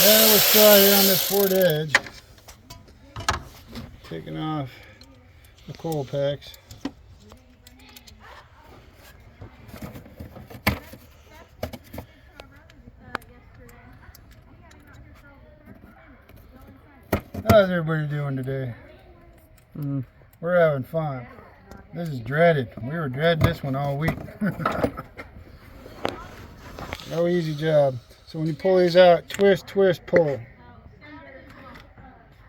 Yeah, let's try here on this Ford Edge. Taking off the coil packs. How's everybody doing today? We're having fun. This is dreaded. We were dreading this one all week. No easy job. So when you pull these out, twist, twist, pull.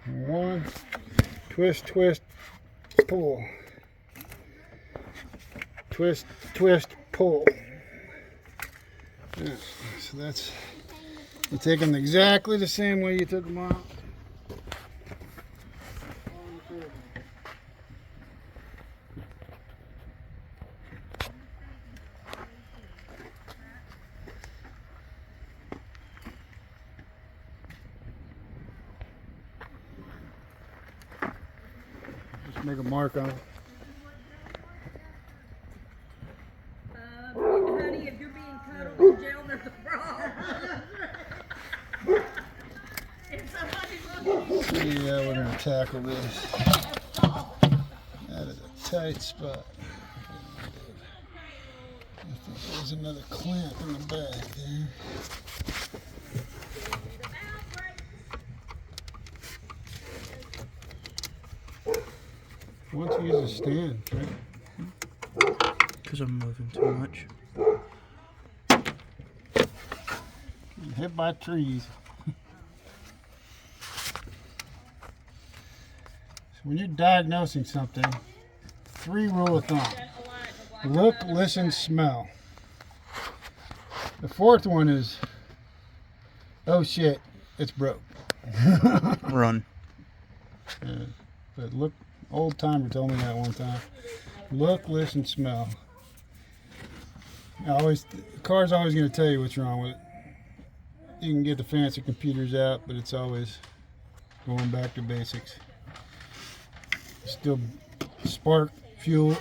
One, twist, twist, pull. Twist, twist, pull. Yeah, so that's, you take them exactly the same way you took them out. Just make a mark on it. Honey, if you're being cuddled in jail, there's a problem. Yeah, we're going to tackle this. That is a tight spot. I think there's another clamp in the back there. Why don't you use a stand, right? Because I'm moving too much. Getting hit by trees. So when you're diagnosing something, 3 rule of thumb. Look, listen, smell. The 4th one is, oh shit, it's broke. Run. Yeah, but look, old timer told me that one time. Look, listen, smell. The car's always going to tell you what's wrong with it. You can get the fancy computers out, but it's always going back to basics. Still spark, fuel,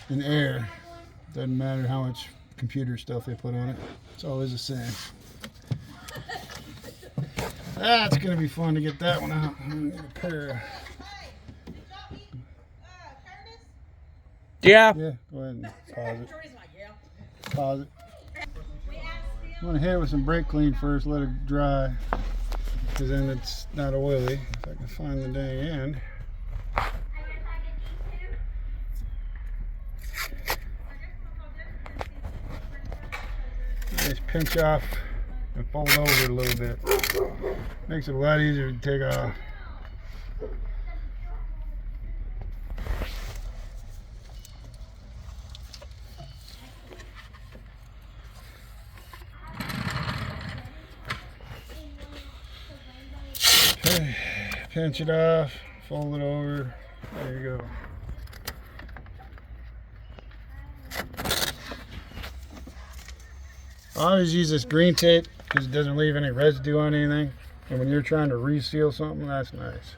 and air. Doesn't matter how much computer stuff they put on it. It's always the same. That's going to be fun to get that one out. I'm going to get a pair of... Yeah. Yeah, go ahead and pause it. Pause it. I'm going to hit it with some brake clean first, let it dry, because then it's not oily. If I can find the dang end. Just pinch off and fold over a little bit. Makes it a lot easier to take off. Okay, pinch it off, fold it over. There you go. I always use this green tape because it doesn't leave any residue on anything. And when you're trying to reseal something, that's nice.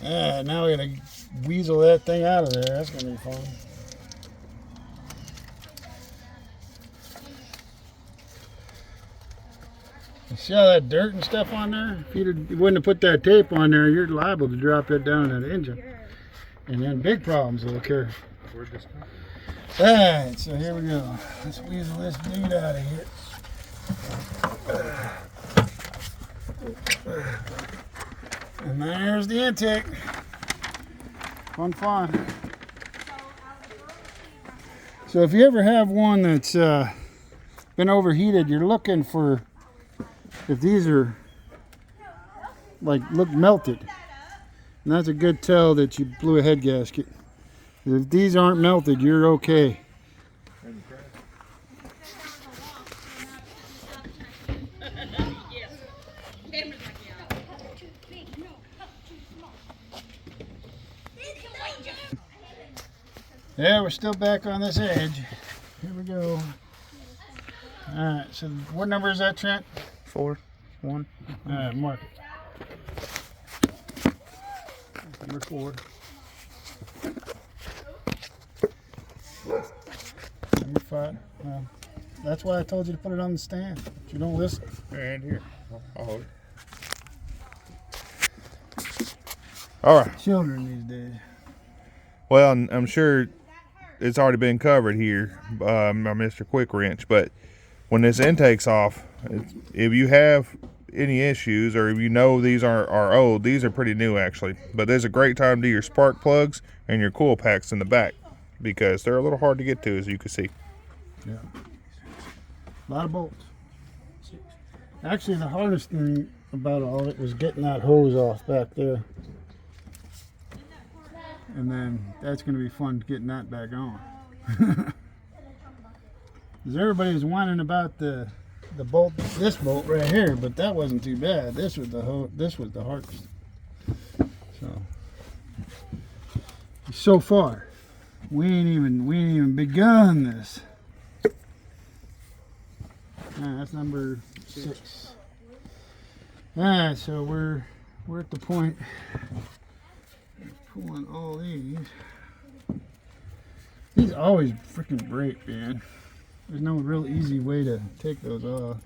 Yeah, now we gotta weasel that thing out of there. That's gonna be fun. You see all that dirt and stuff on there? If you wouldn't have put that tape on there, you're liable to drop that down in that engine. And then big problems will occur. Alright, so here we go. Let's weasel this dude out of here. And there's the intake. Fun, fun. So if you ever have one that's been overheated, you're looking for, if these are like look melted, and that's a good tell that you blew a head gasket. If these aren't melted, you're okay. Yeah, we're still back on this edge. Here we go. Alright, so what number is that, Trent? 4. 1. All right, mark it. Number 4. Number 5. Well, that's why I told you to put it on the stand. But you don't listen. And here, I'll hold it. All right. Children these days. Well, I'm sure it's already been covered here by Mr. Quick Wrench, but when this intake's off, if you have any issues or if you know these are old, these are pretty new actually, but there's a great time to do your spark plugs and your coil packs in the back because they're a little hard to get to, as you can see. Yeah. A lot of bolts. Actually, the hardest thing about all of it was getting that hose off back there. And then that's going to be fun getting that back on. Because everybody was whining about the bolt, this bolt right here, but that wasn't too bad. This was the hardest. So far, we ain't even begun this. That's number 6. Alright, so we're at the point of pulling all these. These always freaking break, man. There's no real easy way to take those off.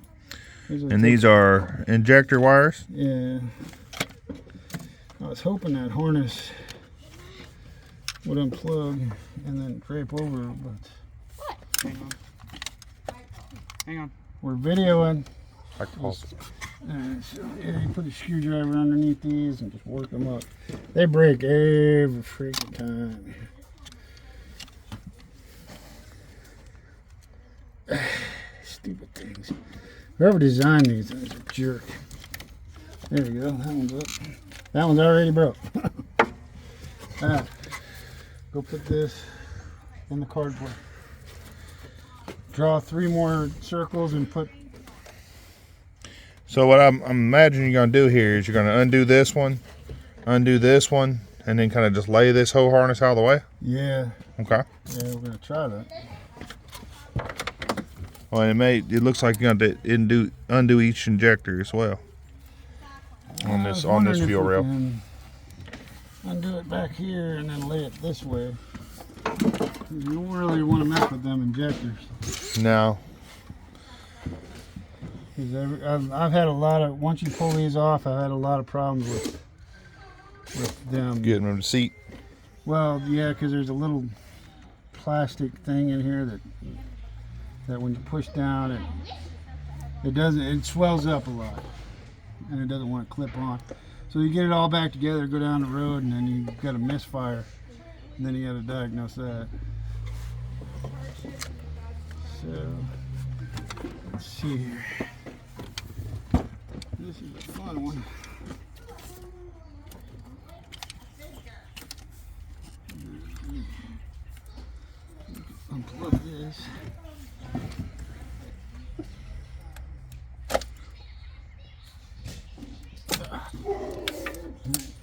And these are injector wires. Yeah. I was hoping that harness would unplug and then drape over, but Hang on. Hang on. we're videoing. I can pause it. So yeah, you put a screwdriver underneath these and just work them up. They break every freaking time. Stupid things. Whoever designed these is a jerk. There we go. That one's up. That one's already broke. Alright. Go put this in the cardboard. Draw 3 more circles and put. So what I'm imagining you're gonna do here is you're gonna undo this one, and then kind of just lay this whole harness out of the way. Yeah. Okay. Yeah, we're gonna try that. Well, it looks like you're gonna undo each injector as well on this fuel rail. Undo it back here and then lay it this way. You don't really want to mess with them injectors. No. Because I've had a lot of, once you pull these off, I've had a lot of problems with them. Getting them to seat. Well, yeah, because there's a little plastic thing in here that when you push down, it swells up a lot, and it doesn't want to clip on. So you get it all back together, go down the road, and then you've got a misfire, and then you got to diagnose that. So let's see here. This is a fun one. Unplug this.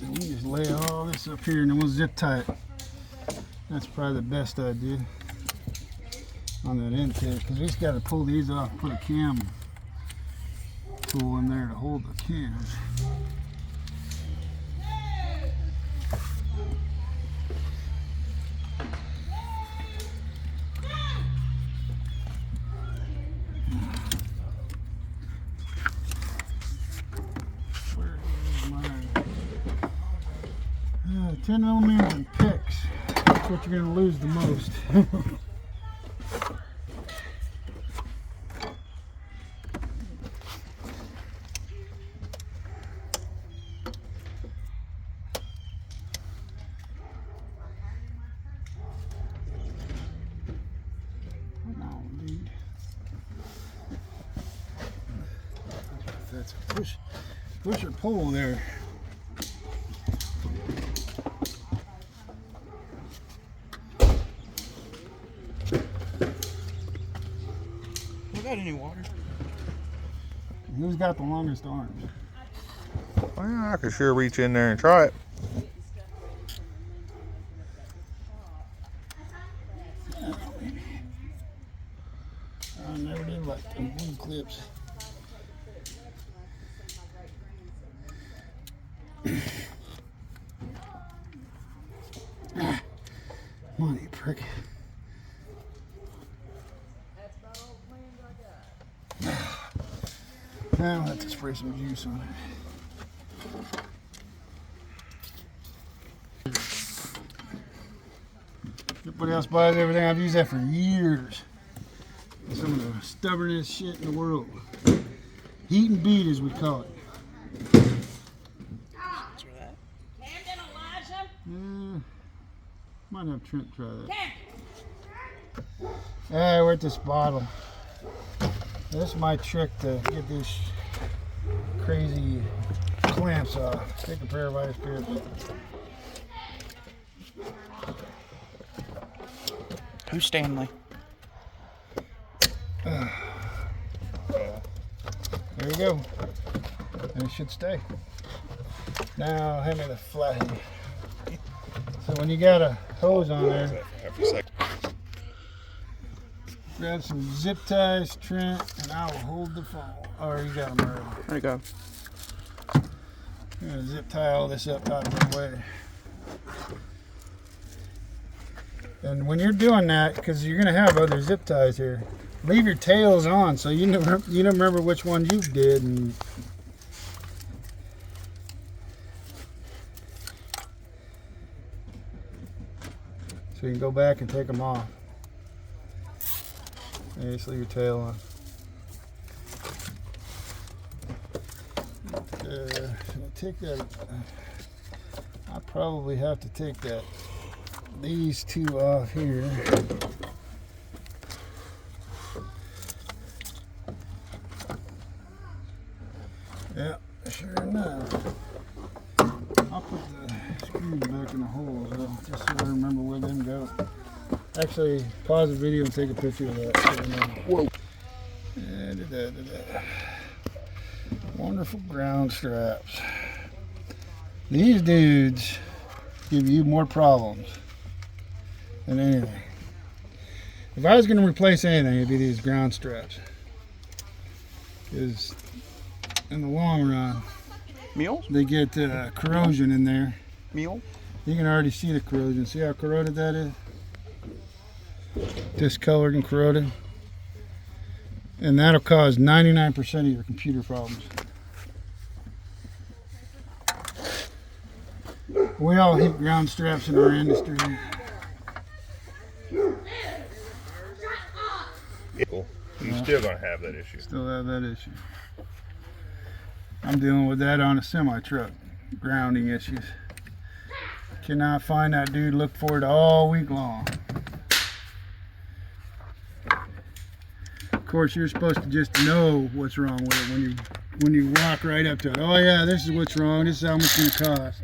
And we just lay all this up here and then we'll zip tie it. That's probably the best idea on that intake, because we just got to pull these off, put a cam tool in there to hold the cams. Where is mine? 10 millimeters and picks. That's what you're going to lose the most. That's a push or pull there. We got any water? Who's got the longest arms? Well, I could sure reach in there and try it. I never did like them blue clips. Come on, you prick. Now I'll have to spray some juice on it. Everybody else buys everything. I've used that for years. Some of the stubbornest shit in the world. Heat and beat, as we call it. Camden, Elijah. Might have Trent try that. Camden. Alright, we're at this bottle. This is my trick to get these crazy clamps off. Take a pair of ice grips. Who's Stanley? There you go. And it should stay. Now, hand me the flathead. So when you got a hose on there, grab some zip ties, Trent, and I will hold the phone. Or you got them already. There you go. I'm gonna zip tie all this up out of the way. And when you're doing that, because you're gonna have other zip ties here, leave your tails on so you don't remember which one you did. And so you can go back and take them off. And just leave your tail on. Take that. I probably have to take these two off here. Yeah, sure enough. I'll put the screws back in the holes though, just so I remember where them go. Actually, pause the video and take a picture of that. So you know. Whoa. Wonderful ground straps. These dudes give you more problems than anything. If I was going to replace anything, it'd be these ground straps. Because in the long run, Mules? they get corrosion in there. Mule? You can already see the corrosion. See how corroded that is? Discolored and corroded. And that'll cause 99% of your computer problems. We all hate ground straps in our industry. Cool. You're still gonna have that issue. Still have that issue. I'm dealing with that on a semi-truck. Grounding issues. Cannot find that dude. Look for it all week long. Of course, you're supposed to just know what's wrong with it when you walk right up to it. Oh yeah, this is what's wrong. This is how much it's gonna cost.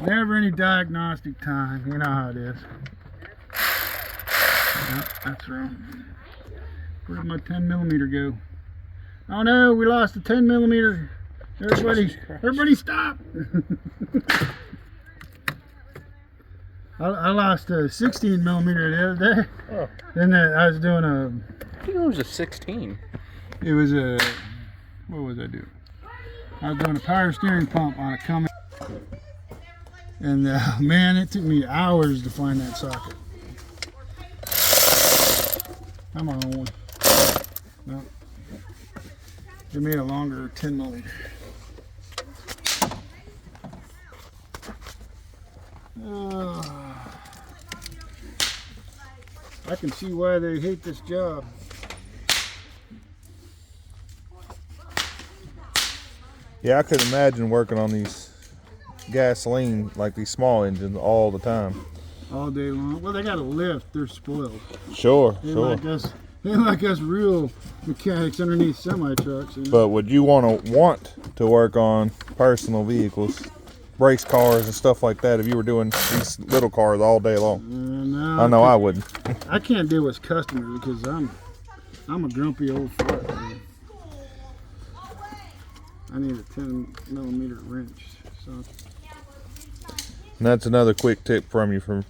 Never any diagnostic time. You know how it is. Yep, that's wrong. Where did my 10mm go? Oh no, we lost the 10mm. Everybody stop! I lost a 16mm the other day. Oh. Then I was doing I think it was a 16. it was a, what was I doing? I was doing a power steering pump on a Cummins. And man, it took me hours to find that socket. Come on. No. Give me a longer 10mm. I can see why they hate this job. Yeah, I could imagine working on these gasoline, like these small engines, all the time. All day long. Well, they got a lift. They're spoiled. Sure, They sure. like us real mechanics underneath semi trucks. You know? But would you want to work on personal vehicles, race cars and stuff like that if you were doing these little cars all day long? No, I know I wouldn't. I can't deal with customers because I'm a grumpy old fart. Man. I need a 10mm wrench. So. And that's another quick tip from you from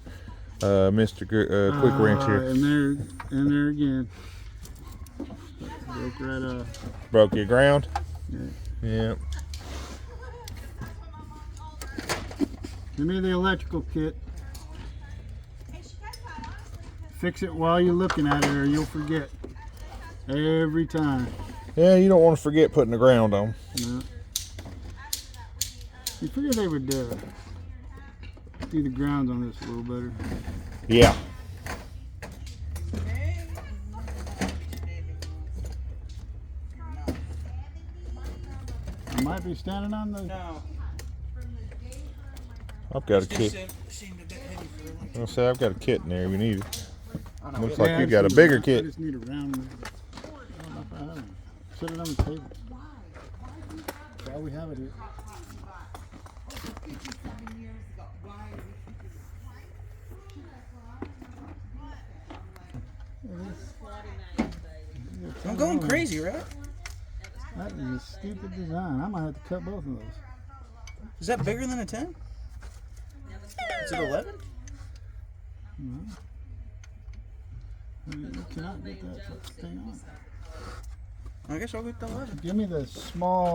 Mr. Quick Wrench here. And there again. Broke right off. Broke your ground? Yeah. Yeah. Give me the electrical kit. Fix it while you're looking at it or you'll forget. Every time. Yeah, you don't want to forget putting the ground on. No. You figured they would do the grounds on this a little better. Yeah. I might be standing on the. No. I've got a Just kit. seemed a bit heavy for the length. I'll say I've got a kit in there if you need it. I know. Looks Yeah, like I you just got a need bigger I kit. just need a round one. I don't know if I have it. Set it on the table. That's all we have it here. I'm going crazy, right? That is a stupid design. I might have to cut both of those. Is that bigger than a 10? Is it 11? You cannot get that thing on. I guess I'll get the 11. Give me the small